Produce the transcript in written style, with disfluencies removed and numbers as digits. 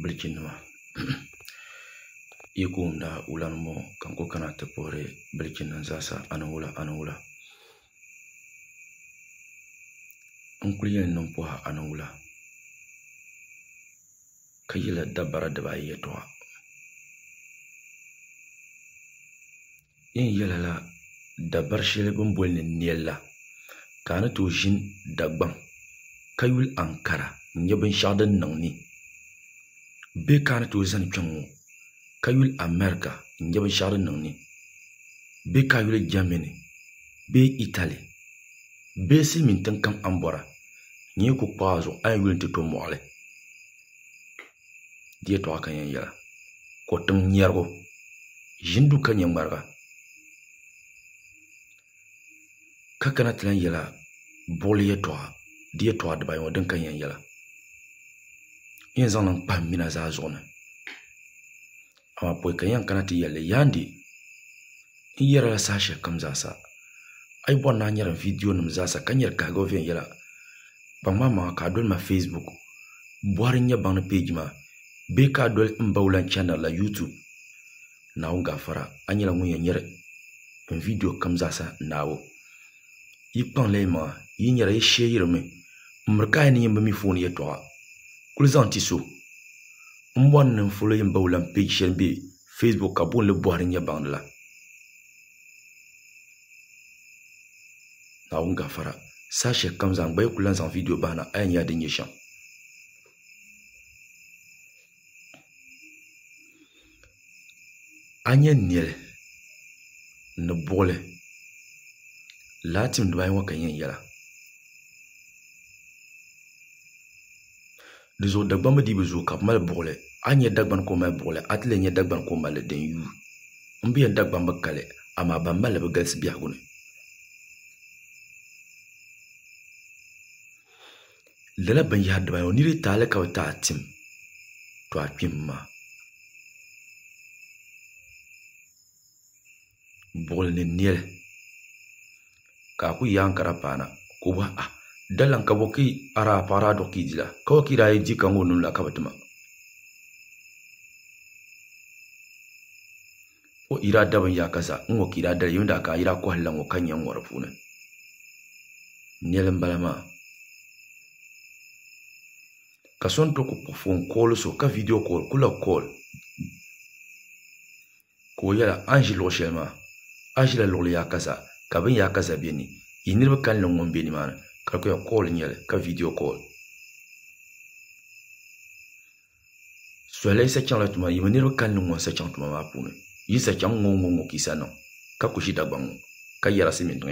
bilchinima ikumda ulan mo kanko kana te pore bilchin zasa anawula nkuliyen non poha anawula kayila dabara daba yetoa in yelala dabar shele bumbol ni niella kana to jin dagban kayul ankara nyebin shadan nangni be kana to zan kyanwo kayul america nyebin shadan nangni be kayul germany be italy be simin tankan ambora nyi ku pazo ay wulti to moale die to akan yela ko tum nyargo jindu kan yambarga kakana tlan yela boliye to die to adba yo dan kan yela yin zanan pam mina za zona ama poy kan yan kana ti yele yandi yera sashe kamza sa ay bonna nyara video num za sa kan yer ka go ven yela ba mama ka dol ma facebook boari nya bang page ma be ka dol mbawlan channel la youtube na unga fara anyela ngunya nyere video kamza sa nawo yipang le ma yinyara ye share me mrka ni yimba mi phone ye to kulzanti so mbon nem follow yimba ulam page shen be facebook ka bon le boari nya bang la na unga fara sashe kamza ngbai kulan san video bana anya de nyeshan anya niel ne bole latim dwai wa kan yela dezo dagban ma dibe zo kap mal bole anya dagban ko mal bole atle nya dagban ko mal den yu mbi dagban ba kale ama ba mal ba gas biya gune lala ban ya dwai oni ri tale ka ta tim to apimma bol ne niel ka ku yankara pana ko ba dalan ka boki ara para do kidila ko kira yi kan wonun la ka batuma o ira daban ya kasa ngo kira da yunda ka ira ko hallan ko kanyan warfuna nielen balama ka son to ko phone call so ka video call kula call ko yala angelo shema angela loli ya kasa kabin ya kasa beni inirba kan longon beni mana ka ko call nyele ka video call so lay sa changla tuma yimanirba kan longon sa chang tuma ma pune yisa chang ngongo kisa no ka kushi dagbango ka yara simin to